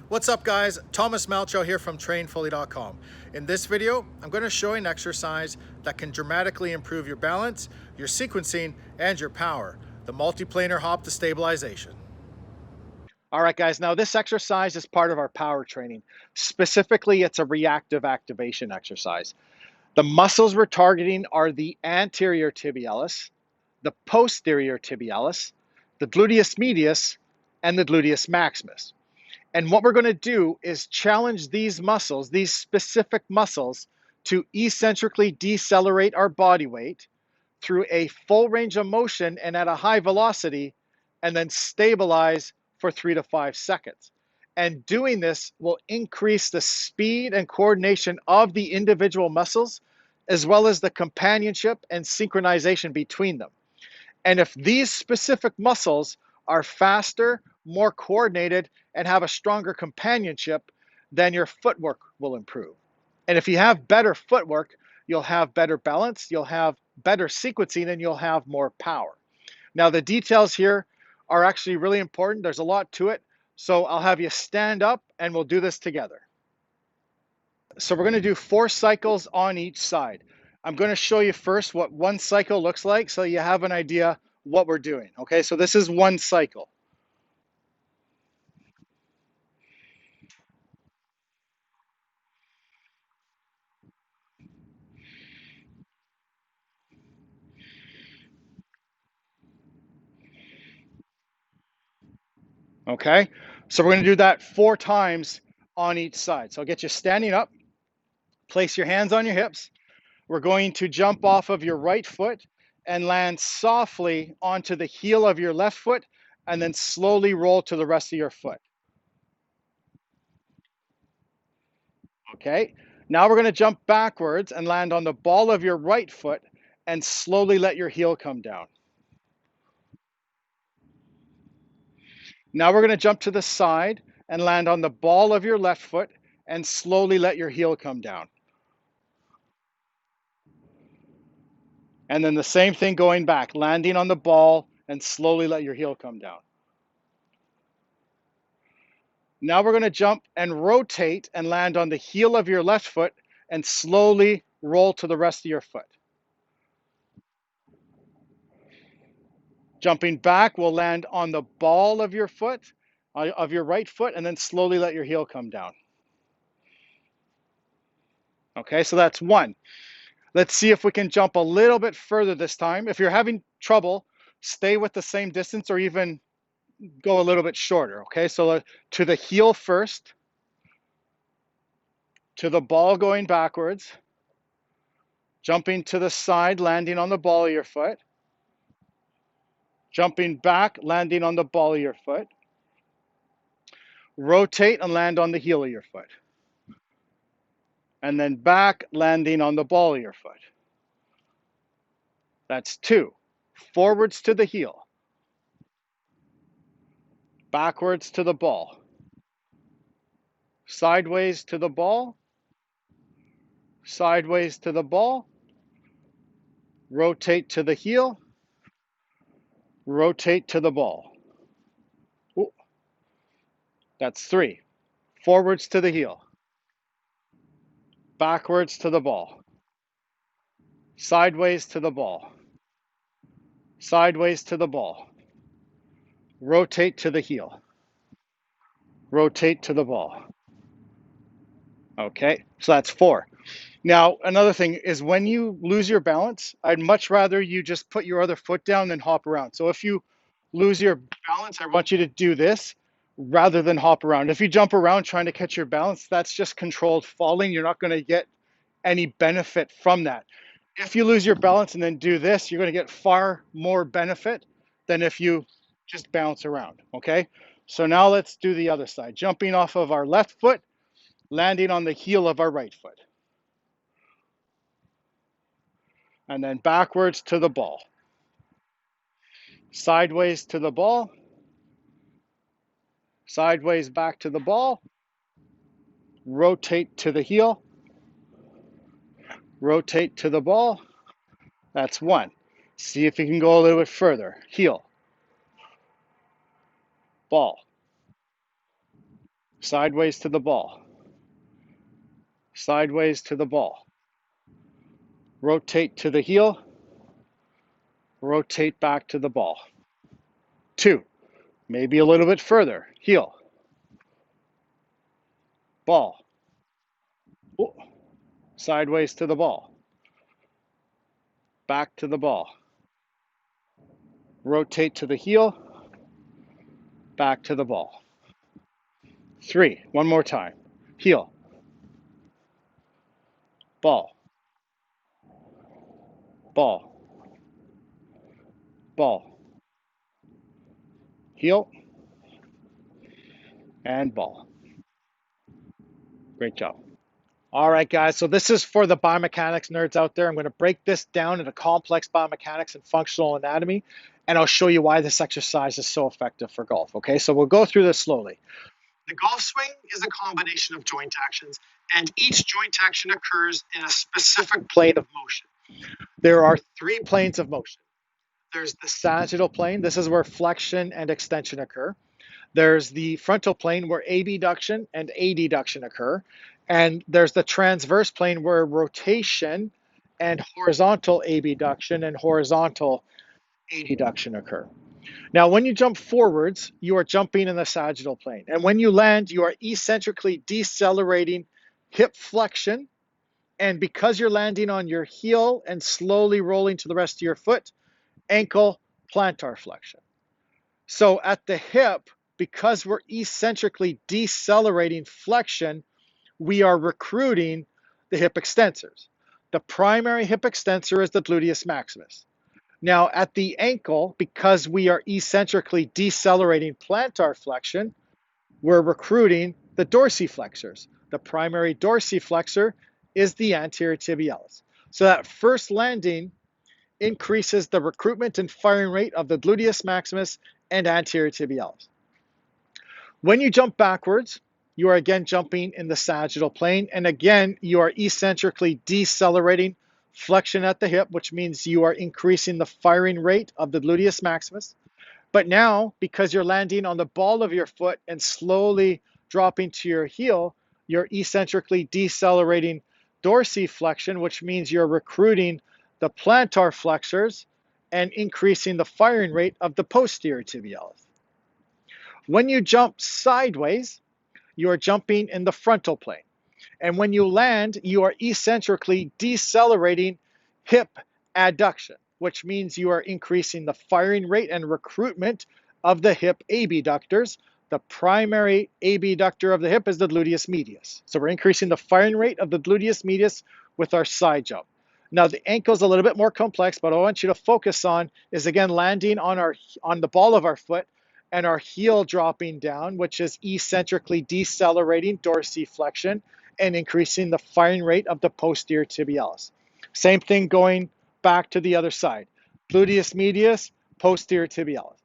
What's up guys, Thomas Malchow here from Trainfuly.com. In this video, I'm going to show you an exercise that can dramatically improve your balance, your sequencing, and your power, the multi-planar hop to stabilization. All right guys, now this exercise is part of our power training. Specifically, it's a reactive activation exercise. The muscles we're targeting are the anterior tibialis, the posterior tibialis, the gluteus medius, and the gluteus maximus. And what we're going to do is challenge these muscles, these specific muscles, to eccentrically decelerate our body weight through a full range of motion and at a high velocity, and then stabilize for 3 to 5 seconds. And doing this will increase the speed and coordination of the individual muscles, as well as the companionship and synchronization between them. And if these specific muscles are faster, more coordinated, and have a stronger companionship, then your footwork will improve. And if you have better footwork, you'll have better balance, you'll have better sequencing, and you'll have more power. Now, the details here are actually really important. There's a lot to it. So I'll have you stand up and we'll do this together. So we're going to do 4 cycles on each side. I'm going to show you first what one cycle looks like so you have an idea what we're doing. Okay, so this is one cycle. Okay, so we're going to do that 4 times on each side. So I'll get you standing up, place your hands on your hips. We're going to jump off of your right foot and land softly onto the heel of your left foot, and then slowly roll to the rest of your foot. Okay, now we're going to jump backwards and land on the ball of your right foot and slowly let your heel come down. Now we're going to jump to the side and land on the ball of your left foot and slowly let your heel come down. And then the same thing going back, landing on the ball and slowly let your heel come down. Now we're going to jump and rotate and land on the heel of your left foot and slowly roll to the rest of your foot. Jumping back, we'll land on the ball of your foot, of your right foot, and then slowly let your heel come down. Okay, so that's 1. Let's see if we can jump a little bit further this time. If you're having trouble, stay with the same distance or even go a little bit shorter. Okay, so to the heel first, to the ball going backwards, jumping to the side, landing on the ball of your foot, jumping back, landing on the ball of your foot, rotate and land on the heel of your foot, and then back, landing on the ball of your foot. That's 2. Forwards to the heel, backwards to the ball, sideways to the ball, sideways to the ball, rotate to the heel, rotate to the ball. Ooh. That's 3. Forwards to the heel, backwards to the ball, sideways to the ball, sideways to the ball, rotate to the heel, rotate to the ball. Okay, so that's 4. Now, another thing is when you lose your balance, I'd much rather you just put your other foot down than hop around. So if you lose your balance, I want you to do this rather than hop around. If you jump around trying to catch your balance, that's just controlled falling. You're not going to get any benefit from that. If you lose your balance and then do this, you're going to get far more benefit than if you just bounce around, okay? So now let's do the other side. Jumping off of our left foot, landing on the heel of our right foot. And then backwards to the ball. Sideways to the ball. Sideways back to the ball. Rotate to the heel. Rotate to the ball. That's 1. See if you can go a little bit further. Heel. Ball. sideways to the ball, sideways to the ball. Rotate to the heel, rotate back to the ball. 2, maybe a little bit further, heel, ball, sideways to the ball, back to the ball. Rotate to the heel, back to the ball. 3, one more time, heel, ball, ball, ball, heel, and ball. Great job. All right, guys, so this is for the biomechanics nerds out there. I'm going to break this down into complex biomechanics and functional anatomy, and I'll show you why this exercise is so effective for golf, okay? So we'll go through this slowly. The golf swing is a combination of joint actions, and each joint action occurs in a specific plane of motion. There are 3 planes of motion. There's the sagittal plane. This is where flexion and extension occur. There's the frontal plane where abduction and adduction occur. And there's the transverse plane where rotation and horizontal abduction and horizontal adduction occur. Now, when you jump forwards, you are jumping in the sagittal plane. And when you land, you are eccentrically decelerating hip flexion. And because you're landing on your heel and slowly rolling to the rest of your foot, ankle plantar flexion. So at the hip, because we're eccentrically decelerating flexion, we are recruiting the hip extensors. The primary hip extensor is the gluteus maximus. Now at the ankle, because we are eccentrically decelerating plantar flexion, we're recruiting the dorsiflexors. The primary dorsiflexor is the anterior tibialis. So that first landing increases the recruitment and firing rate of the gluteus maximus and anterior tibialis. When you jump backwards, you are again jumping in the sagittal plane, and again, you are eccentrically decelerating flexion at the hip, which means you are increasing the firing rate of the gluteus maximus. But now, because you're landing on the ball of your foot and slowly dropping to your heel, you're eccentrically decelerating dorsiflexion, which means you're recruiting the plantar flexors and increasing the firing rate of the posterior tibialis. When you jump sideways, you are jumping in the frontal plane. And when you land, you are eccentrically decelerating hip adduction, which means you are increasing the firing rate and recruitment of the hip abductors. The primary abductor of the hip is the gluteus medius. So we're increasing the firing rate of the gluteus medius with our side jump. Now the ankle is a little bit more complex, but what I want you to focus on is again landing on the ball of our foot and our heel dropping down, which is eccentrically decelerating dorsiflexion and increasing the firing rate of the posterior tibialis. Same thing going back to the other side. Gluteus medius, posterior tibialis.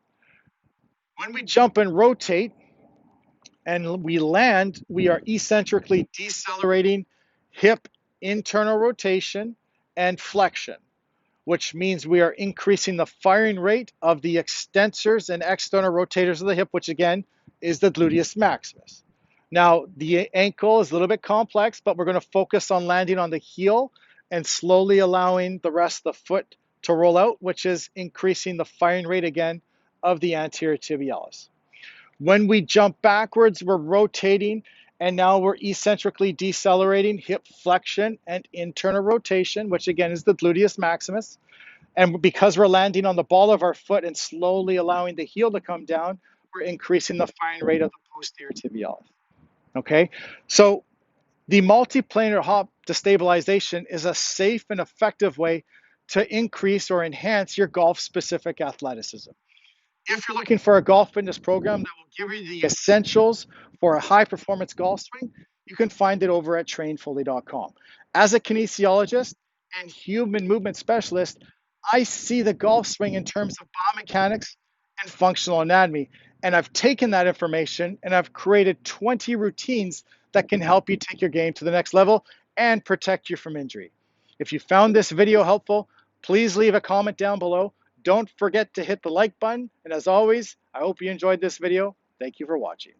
When we jump and rotate and we land, we are eccentrically decelerating hip internal rotation and flexion, which means we are increasing the firing rate of the extensors and external rotators of the hip, which again is the gluteus maximus. Now, the ankle is a little bit complex, but we're going to focus on landing on the heel and slowly allowing the rest of the foot to roll out, which is increasing the firing rate again of the anterior tibialis. When we jump backwards, we're rotating, and now we're eccentrically decelerating hip flexion and internal rotation, which again is the gluteus maximus. And because we're landing on the ball of our foot and slowly allowing the heel to come down, we're increasing the firing rate of the posterior tibialis. Okay, so the multi-planar hop to stabilization is a safe and effective way to increase or enhance your golf-specific athleticism. If you're looking for a golf fitness program that will give you the essentials for a high-performance golf swing, you can find it over at Trainfuly.com. As a kinesiologist and human movement specialist, I see the golf swing in terms of biomechanics and functional anatomy, and I've taken that information and I've created 20 routines that can help you take your game to the next level and protect you from injury. If you found this video helpful, please leave a comment down below. Don't forget to hit the like button. And as always, I hope you enjoyed this video. Thank you for watching.